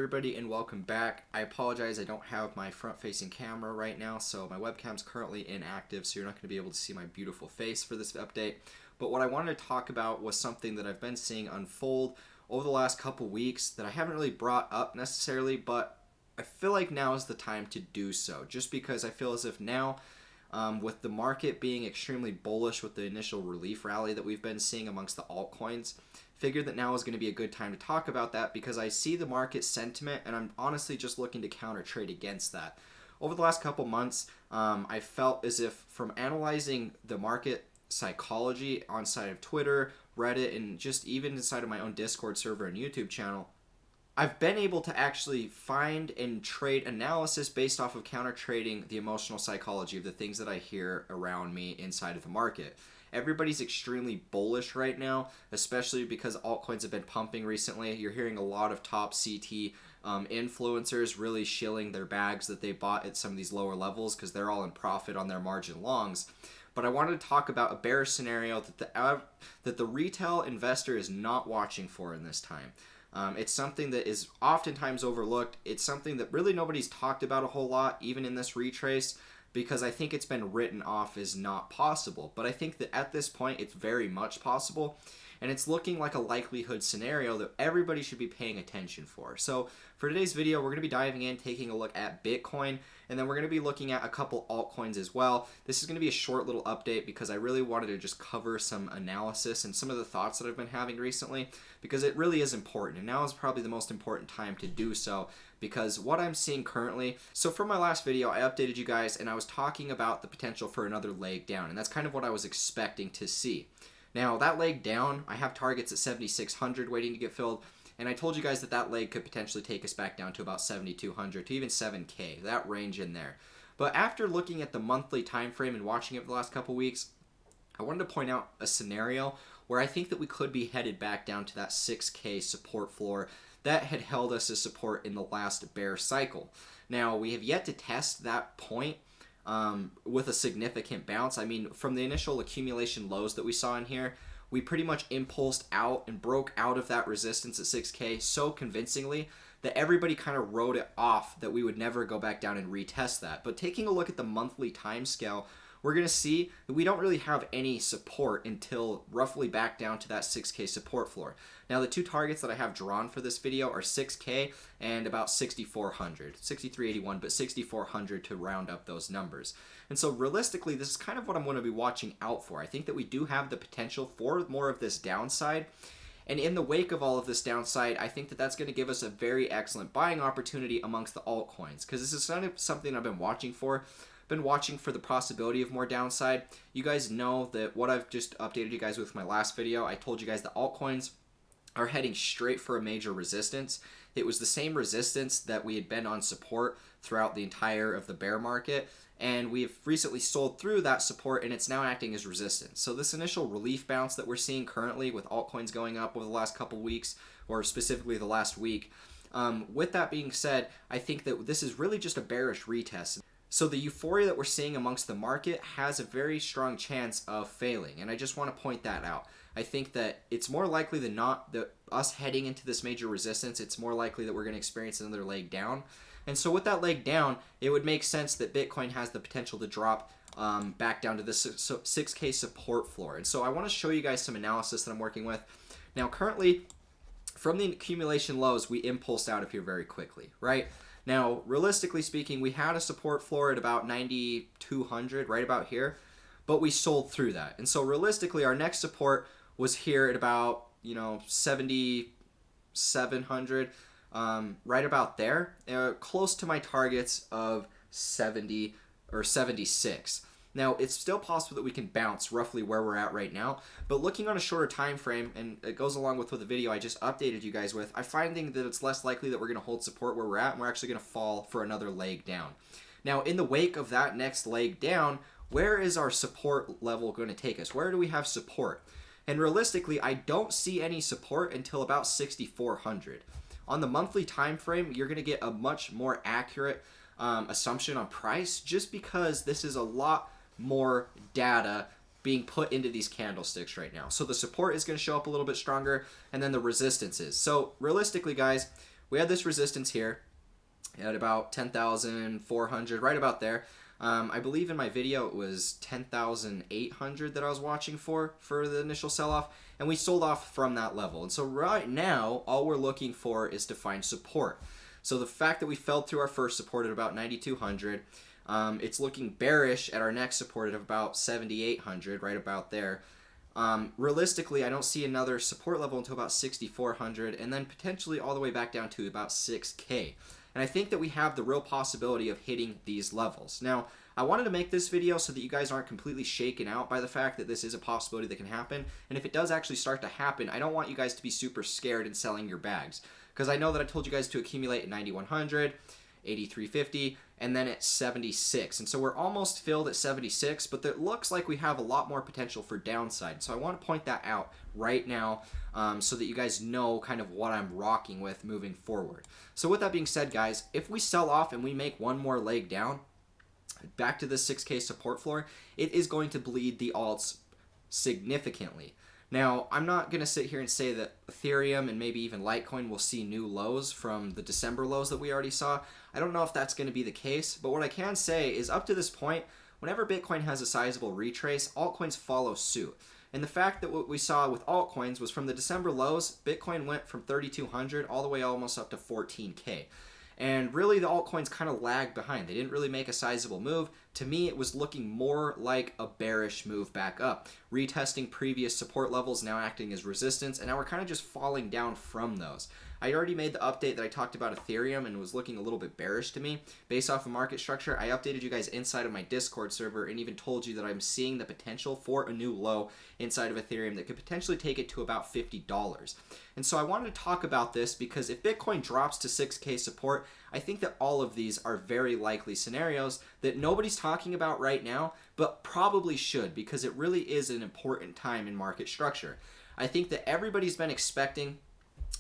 everybody, and welcome back. I apologize, I don't have my front-facing camera right now, so my webcam's currently inactive, so you're not going to be able to see my beautiful face for this update. But what I wanted to talk about was something that I've been seeing unfold over the last couple weeks that I haven't really brought up necessarily, but I feel like now is the time to do so, just because I feel as if now, with the market being extremely bullish with the initial relief rally that we've been seeing amongst the altcoins, figured that now is going to be a good time to talk about that because I see the market sentiment and I'm honestly just looking to counter trade against that. Over the last couple months, I felt as if from analyzing the market psychology on side of Twitter, Reddit, and just even inside of my own Discord server and YouTube channel, I've been able to actually find and trade analysis based off of counter trading the emotional psychology of the things that I hear around me inside of the market. Everybody's extremely bullish right now, especially because altcoins have been pumping recently. You're hearing a lot of top CT influencers really shilling their bags that they bought at some of these lower levels because they're all in profit on their margin longs. But I wanted to talk about a bearish scenario that the retail investor is not watching for in this time. It's something that is oftentimes overlooked. It's something that really nobody's talked about a whole lot, even in this retrace, because I think it's been written off as not possible. But I think that at this point, it's very much possible, and it's looking like a likelihood scenario that everybody should be paying attention for. So for today's video, we're going to be diving in, taking a look at Bitcoin, and then we're going to be looking at a couple altcoins as well. This is going to be a short little update because I really wanted to just cover some analysis and some of the thoughts that I've been having recently, because it really is important, and now is probably the most important time to do so because what I'm seeing currently. So from my last video, I updated you guys and I was talking about the potential for another leg down, and that's kind of what I was expecting to see. Now that leg down, I have targets at 7,600 waiting to get filled, and I told you guys that that leg could potentially take us back down to about 7,200 to even 7K, that range in there. But after looking at the monthly time frame and watching it for the last couple weeks, I wanted to point out a scenario where I think that we could be headed back down to that 6K support floor that had held us as support in the last bear cycle. Now, we have yet to test that point with a significant bounce. I mean, from the initial accumulation lows that we saw in here, we pretty much impulsed out and broke out of that resistance at 6K so convincingly that everybody kind of wrote it off that we would never go back down and retest that. But taking a look at the monthly time scale, we're going to see that we don't really have any support until roughly back down to that 6K support floor. Now, the two targets that I have drawn for this video are 6K and about 6,400. 6,381, but 6,400 to round up those numbers. And so realistically, this is kind of what I'm going to be watching out for. I think that we do have the potential for more of this downside. And in the wake of all of this downside, I think that that's going to give us a very excellent buying opportunity amongst the altcoins, because this is kind of something I've been watching for. Been watching for the possibility of more downside. You guys know that what I've just updated you guys with my last video, I told you guys that altcoins are heading straight for a major resistance. It was the same resistance that we had been on support throughout the entire of the bear market, and we've recently sold through that support and it's now acting as resistance. So this initial relief bounce that we're seeing currently with altcoins going up over the last couple weeks, or specifically the last week, with that being said, I think that this is really just a bearish retest. So the euphoria that we're seeing amongst the market has a very strong chance of failing, and I just want to point that out. I think that it's more likely than not that us heading into this major resistance, it's more likely that we're going to experience another leg down. And so with that leg down, it would make sense that Bitcoin has the potential to drop back down to this 6K support floor. And so I want to show you guys some analysis that I'm working with. Now currently, from the accumulation lows, we impulsed out of here very quickly, right? Now, realistically speaking, we had a support floor at about 9,200, right about here, but we sold through that. And so realistically, our next support was here at about, 7,700, right about there, close to my targets of 70 or 76. Now, it's still possible that we can bounce roughly where we're at right now, but looking on a shorter time frame, and it goes along with the video I just updated you guys with, I'm finding that it's less likely that we're going to hold support where we're at, and we're actually going to fall for another leg down. Now, in the wake of that next leg down, where is our support level going to take us? Where do we have support? And realistically, I don't see any support until about 6,400. On the monthly time frame, you're going to get a much more accurate assumption on price, just because this is a lot more data being put into these candlesticks right now. So the support is going to show up a little bit stronger, and then the resistance is. So realistically, guys, we had this resistance here at about 10,400, right about there. I believe in my video it was 10,800 that I was watching for the initial sell-off, and we sold off from that level. And so right now, all we're looking for is to find support. So the fact that we fell through our first support at about 9,200, it's looking bearish at our next support at about 7,800, right about there. Realistically, I don't see another support level until about 6,400, and then potentially all the way back down to about 6K. And I think that we have the real possibility of hitting these levels. Now, I wanted to make this video so that you guys aren't completely shaken out by the fact that this is a possibility that can happen. And if it does actually start to happen, I don't want you guys to be super scared and selling your bags. Because I know that I told you guys to accumulate at 9,100, 8,350, and then at 76. And so we're almost filled at 76, but it looks like we have a lot more potential for downside. So I want to point that out right now so that you guys know kind of what I'm rocking with moving forward. So with that being said, guys, if we sell off and we make one more leg down, back to the 6K support floor, it is going to bleed the alts significantly. Now, I'm not going to sit here and say that Ethereum and maybe even Litecoin will see new lows from the December lows that we already saw. I don't know if that's going to be the case, but what I can say is up to this point, whenever Bitcoin has a sizable retrace, altcoins follow suit. And the fact that what we saw with altcoins was from the December lows, Bitcoin went from 3,200 all the way almost up to 14K. And really the altcoins kind of lagged behind. They didn't really make a sizable move. To me, it was looking more like a bearish move back up. Retesting previous support levels, now acting as resistance, and now we're kind of just falling down from those. I already made the update that I talked about Ethereum and was looking a little bit bearish to me. Based off of market structure, I updated you guys inside of my Discord server and even told you that I'm seeing the potential for a new low inside of Ethereum that could potentially take it to about $50. And so I wanted to talk about this because if Bitcoin drops to 6K support, I think that all of these are very likely scenarios that nobody's talking about right now, but probably should because it really is an important time in market structure. I think that everybody's been expecting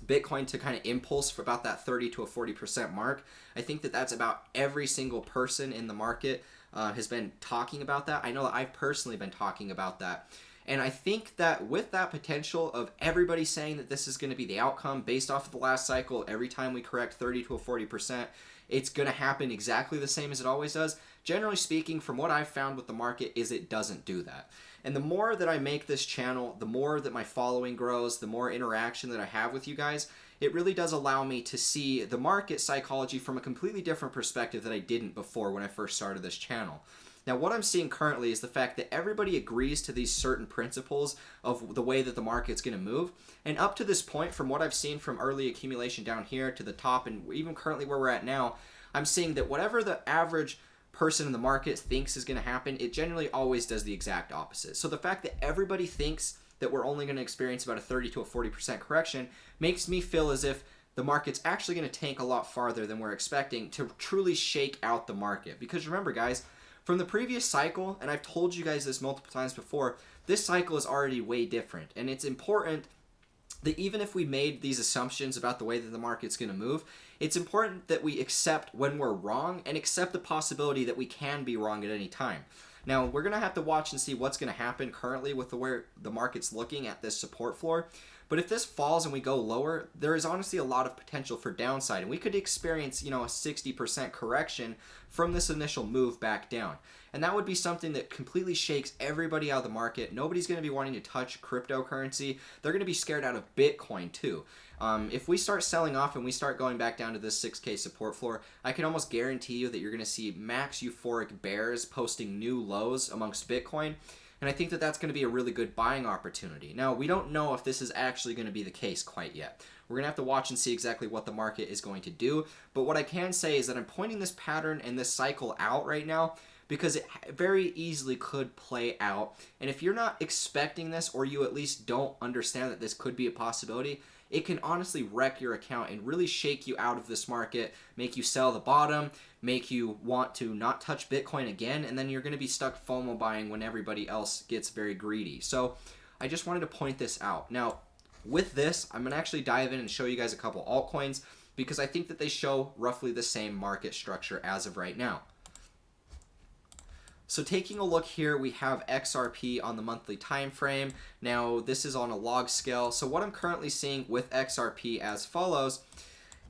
Bitcoin to kind of impulse for about that 30 to a 40% mark. I think that that's about every single person in the market has been talking about that. I know that I've personally been talking about that. And I think that with that potential of everybody saying that this is going to be the outcome based off of the last cycle, every time we correct 30 to a 40%, it's going to happen exactly the same as it always does. Generally speaking, from what I've found with the market is it doesn't do that. And the more that I make this channel, the more that my following grows, the more interaction that I have with you guys, it really does allow me to see the market psychology from a completely different perspective that I didn't before when I first started this channel. Now, what I'm seeing currently is the fact that everybody agrees to these certain principles of the way that the market's going to move. And up to this point, from what I've seen from early accumulation down here to the top and even currently where we're at now, I'm seeing that whatever the average person in the market thinks is going to happen, it generally always does the exact opposite. So the fact that everybody thinks that we're only going to experience about a 30 to a 40% correction makes me feel as if the market's actually going to tank a lot farther than we're expecting to truly shake out the market. Because remember, guys, from the previous cycle, and I've told you guys this multiple times before, this cycle is already way different. And it's important that even if we made these assumptions about the way that the market's going to move, it's important that we accept when we're wrong and accept the possibility that we can be wrong at any time. Now, we're going to have to watch and see what's going to happen currently with where the market's looking at this support floor. But if this falls and we go lower, there is honestly a lot of potential for downside. And we could experience, a 60% correction from this initial move back down. And that would be something that completely shakes everybody out of the market. Nobody's going to be wanting to touch cryptocurrency. They're going to be scared out of Bitcoin too. If we start selling off and we start going back down to this 6K support floor, I can almost guarantee you that you're going to see max euphoric bears posting new lows amongst Bitcoin. And I think that that's going to be a really good buying opportunity. Now, we don't know if this is actually going to be the case quite yet. We're going to have to watch and see exactly what the market is going to do. But what I can say is that I'm pointing this pattern and this cycle out right now because it very easily could play out. And if you're not expecting this, or you at least don't understand that this could be a possibility, it can honestly wreck your account and really shake you out of this market, make you sell the bottom, make you want to not touch Bitcoin again, and then you're going to be stuck FOMO buying when everybody else gets very greedy. So I just wanted to point this out. Now, with this, I'm going to actually dive in and show you guys a couple altcoins because I think that they show roughly the same market structure as of right now. So taking a look here, we have XRP on the monthly time frame. Now, this is on a log scale. So what I'm currently seeing with XRP as follows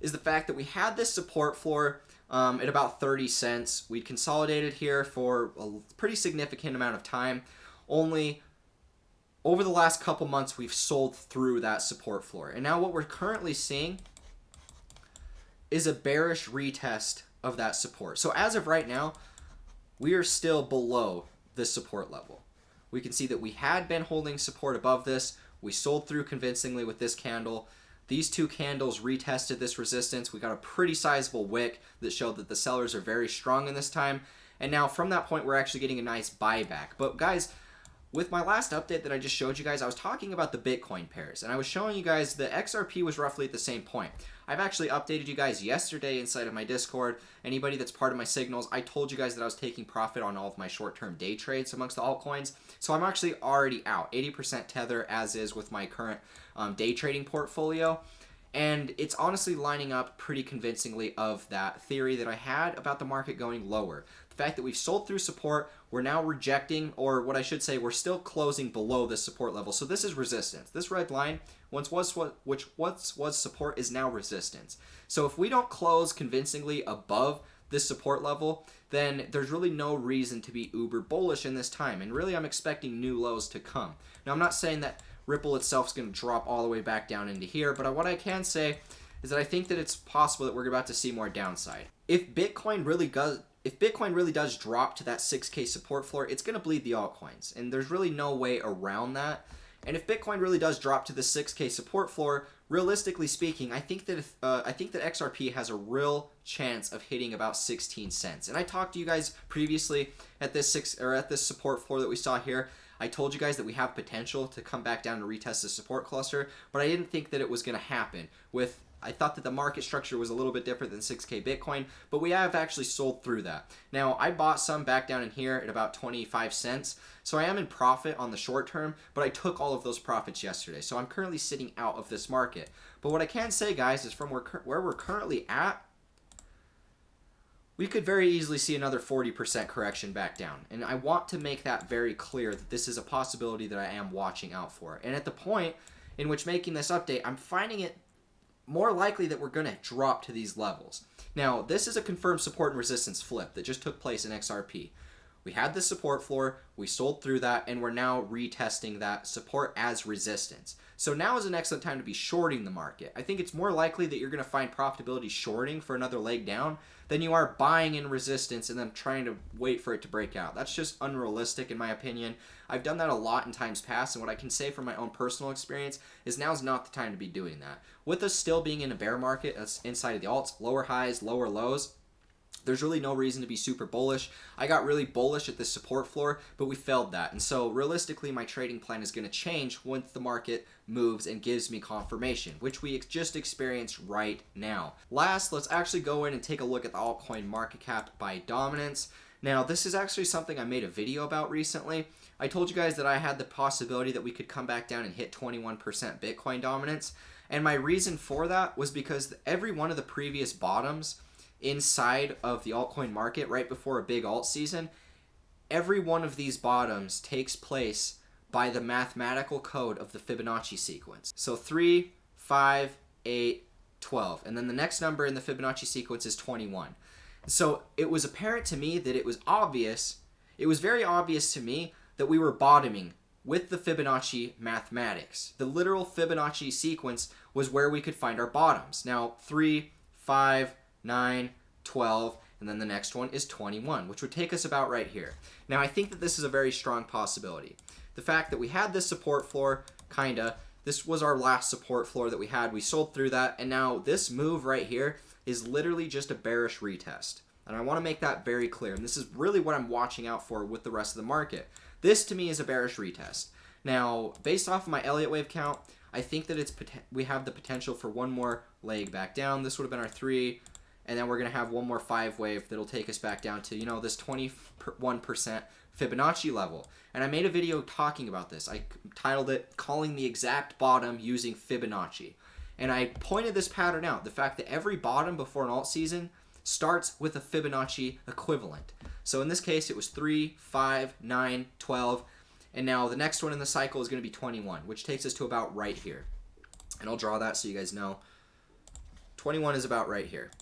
is the fact that we had this support floor at about 30 cents. We'd consolidated here for a pretty significant amount of time. Only over the last couple months, we've sold through that support floor. And now what we're currently seeing is a bearish retest of that support. So as of right now, we are still below this support level. We can see that we had been holding support above this. We sold through convincingly with this candle. These two candles retested this resistance. We got a pretty sizable wick that showed that the sellers are very strong in this time. And now from that point, we're actually getting a nice buyback. But guys, with my last update that I just showed you guys, I was talking about the Bitcoin pairs, and I was showing you guys the XRP was roughly at the same point. I've actually updated you guys yesterday inside of my Discord. Anybody that's part of my signals, I told you guys that I was taking profit on all of my short-term day trades amongst the altcoins. So I'm actually already out, 80% tether as is with my current day trading portfolio. And it's honestly lining up pretty convincingly of that theory that I had about the market going lower. The fact that we've sold through support, we're now rejecting, or what I should say, we're still closing below this support level. So this is resistance. This red line, which once was support, is now resistance. So if we don't close convincingly above this support level, then there's really no reason to be uber bullish in this time. And really, I'm expecting new lows to come. Now, I'm not saying that Ripple itself is going to drop all the way back down into here, but what I can say is that I think that it's possible that we're about to see more downside. If Bitcoin really does drop to that 6K support floor, it's going to bleed the altcoins, and there's really no way around that. And if Bitcoin really does drop to the 6K support floor, realistically speaking, I think that XRP has a real chance of hitting about 16 cents. And I talked to you guys previously at this support floor that we saw here. I told you guys that we have potential to come back down and retest the support cluster, but I didn't think that it was going to happen. I thought that the market structure was a little bit different than 6K Bitcoin, but we have actually sold through that. Now, I bought some back down in here at about 25 cents, so I am in profit on the short term, but I took all of those profits yesterday, so I'm currently sitting out of this market. But what I can say, guys, is from where we're currently at, we could very easily see another 40% correction back down. And I want to make that very clear that this is a possibility that I am watching out for. And at the point in which making this update, I'm finding it more likely that we're going to drop to these levels. Now, this is a confirmed support and resistance flip that just took place in XRP. We had the support floor, we sold through that, and we're now retesting that support as resistance. So now is an excellent time to be shorting the market. I think it's more likely that you're going to find profitability shorting for another leg down than you are buying in resistance and then trying to wait for it to break out. That's just unrealistic in my opinion. I've done that a lot in times past, and what I can say from my own personal experience is now's not the time to be doing that. With us still being in a bear market inside of the alts, lower highs, lower lows, there's really no reason to be super bullish. I got really bullish at this support floor, but we failed that. And so realistically, my trading plan is going to change once the market moves and gives me confirmation, which we just experienced right now. Last, let's actually go in and take a look at the altcoin market cap by dominance. Now, this is actually something I made a video about recently. I told you guys that I had the possibility that we could come back down and hit 21% Bitcoin dominance. And my reason for that was because every one of the previous bottoms inside of the altcoin market right before a big alt season, every one of these bottoms takes place by the mathematical code of the Fibonacci sequence. So 3, 5, 8, 12. And then the next number in the Fibonacci sequence is 21. So it was apparent to me that it was very obvious to me that we were bottoming with the Fibonacci mathematics. The literal Fibonacci sequence was where we could find our bottoms. Now 3, 5, 9, 12, and then the next one is 21, which would take us about right here. Now, I think that this is a very strong possibility. The fact that we had this support floor, this was our last support floor that we had. We sold through that, and now this move right here is literally just a bearish retest. And I want to make that very clear, and this is really what I'm watching out for with the rest of the market. This, to me, is a bearish retest. Now, based off of my Elliott wave count, I think that we have the potential for one more leg back down. This would have been our 3, and then we're going to have one more 5 wave that'll take us back down to, this 21% Fibonacci level. And I made a video talking about this. I titled it, Calling the Exact Bottom Using Fibonacci. And I pointed this pattern out, the fact that every bottom before an alt season starts with a Fibonacci equivalent. So in this case, it was 3, 5, 9, 12, and now the next one in the cycle is going to be 21, which takes us to about right here. And I'll draw that so you guys know. 21 is about right here.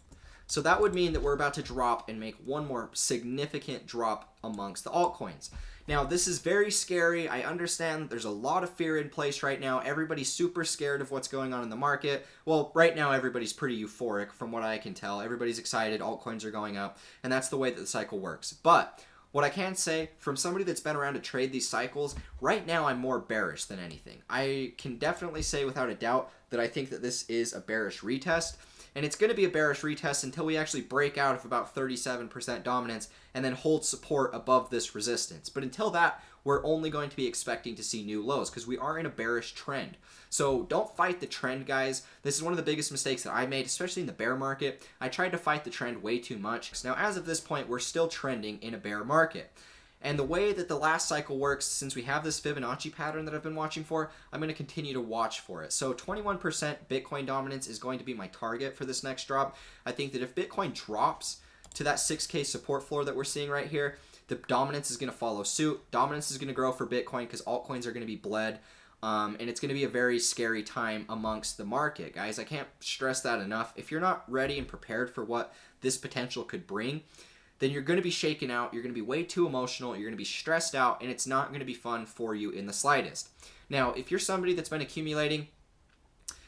So that would mean that we're about to drop and make one more significant drop amongst the altcoins. Now, this is very scary. I understand there's a lot of fear in place right now. Everybody's super scared of what's going on in the market. Well, right now, everybody's pretty euphoric from what I can tell. Everybody's excited. Altcoins are going up. And that's the way that the cycle works. But what I can say, from somebody that's been around to trade these cycles, right now I'm more bearish than anything. I can definitely say without a doubt that I think that this is a bearish retest. And it's going to be a bearish retest until we actually break out of about 37% dominance and then hold support above this resistance. But until that, we're only going to be expecting to see new lows because we are in a bearish trend. So don't fight the trend, guys. This is one of the biggest mistakes that I made, especially in the bear market. I tried to fight the trend way too much. Now, as of this point, we're still trending in a bear market. And the way that the last cycle works, since we have this Fibonacci pattern that I've been watching for, I'm going to continue to watch for it. So 21% Bitcoin dominance is going to be my target for this next drop. I think that if Bitcoin drops to that 6K support floor that we're seeing right here, the dominance is going to follow suit. Dominance is going to grow for Bitcoin because altcoins are going to be bled. And it's going to be a very scary time amongst the market, guys. I can't stress that enough. If you're not ready and prepared for what this potential could bring, then you're going to be shaken out, you're going to be way too emotional, you're going to be stressed out, and it's not going to be fun for you in the slightest. Now, if you're somebody that's been accumulating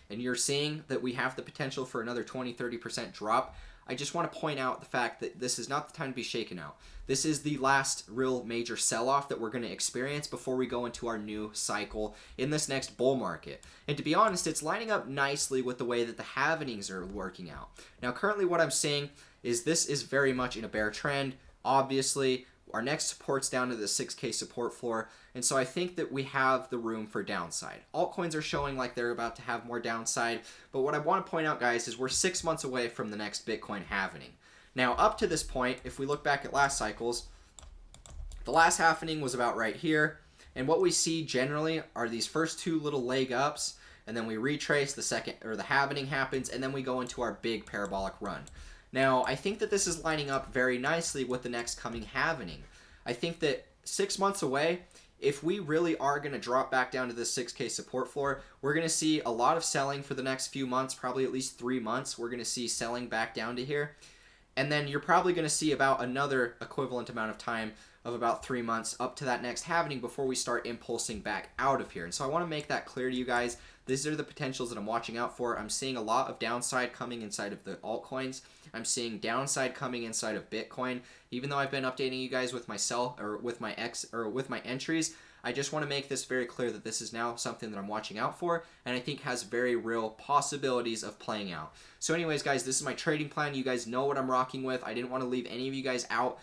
and you're seeing that we have the potential for another 20-30% drop, I just want to point out the fact that this is not the time to be shaken out. This is the last real major sell-off that we're going to experience before we go into our new cycle in this next bull market. And to be honest, it's lining up nicely with the way that the halvenings are working out. Now, currently what I'm seeing is this is very much in a bear trend. Obviously, our next support's down to the 6K support floor, and so I think that we have the room for downside. Altcoins are showing like they're about to have more downside, but what I want to point out, guys, is we're 6 months away from the next Bitcoin halvening. Now, up to this point, if we look back at last cycles, the last halvening was about right here, and what we see generally are these first two little leg ups, and then we retrace the second, or the halvening happens, and then we go into our big parabolic run. Now, I think that this is lining up very nicely with the next coming halvening. I think that 6 months away, if we really are going to drop back down to this 6K support floor, we're going to see a lot of selling for the next few months, probably at least 3 months. We're going to see selling back down to here. And then you're probably going to see about another equivalent amount of time of about 3 months up to that next halvening before we start impulsing back out of here. And so I want to make that clear to you guys. These are the potentials that I'm watching out for. I'm seeing a lot of downside coming inside of the altcoins. I'm seeing downside coming inside of Bitcoin. Even though I've been updating you guys with my sell or with my entries, I just want to make this very clear that this is now something that I'm watching out for and I think has very real possibilities of playing out. So anyways, guys, this is my trading plan. You guys know what I'm rocking with. I didn't want to leave any of you guys out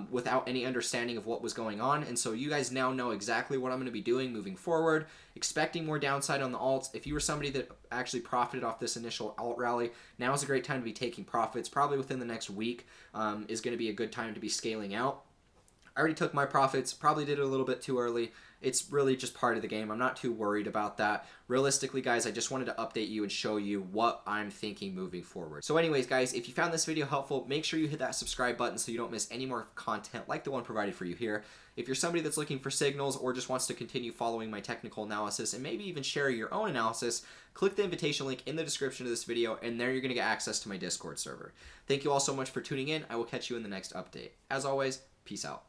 without any understanding of what was going on. And so you guys now know exactly what I'm going to be doing moving forward, expecting more downside on the alts. If you were somebody that actually profited off this initial alt rally, now is a great time to be taking profits. Probably within the next week is going to be a good time to be scaling out. I already took my profits, probably did it a little bit too early. It's really just part of the game. I'm not too worried about that. Realistically, guys, I just wanted to update you and show you what I'm thinking moving forward. So anyways, guys, if you found this video helpful, make sure you hit that subscribe button so you don't miss any more content like the one provided for you here. If you're somebody that's looking for signals or just wants to continue following my technical analysis and maybe even share your own analysis, click the invitation link in the description of this video, and there you're going to get access to my Discord server. Thank you all so much for tuning in. I will catch you in the next update. As always, peace out.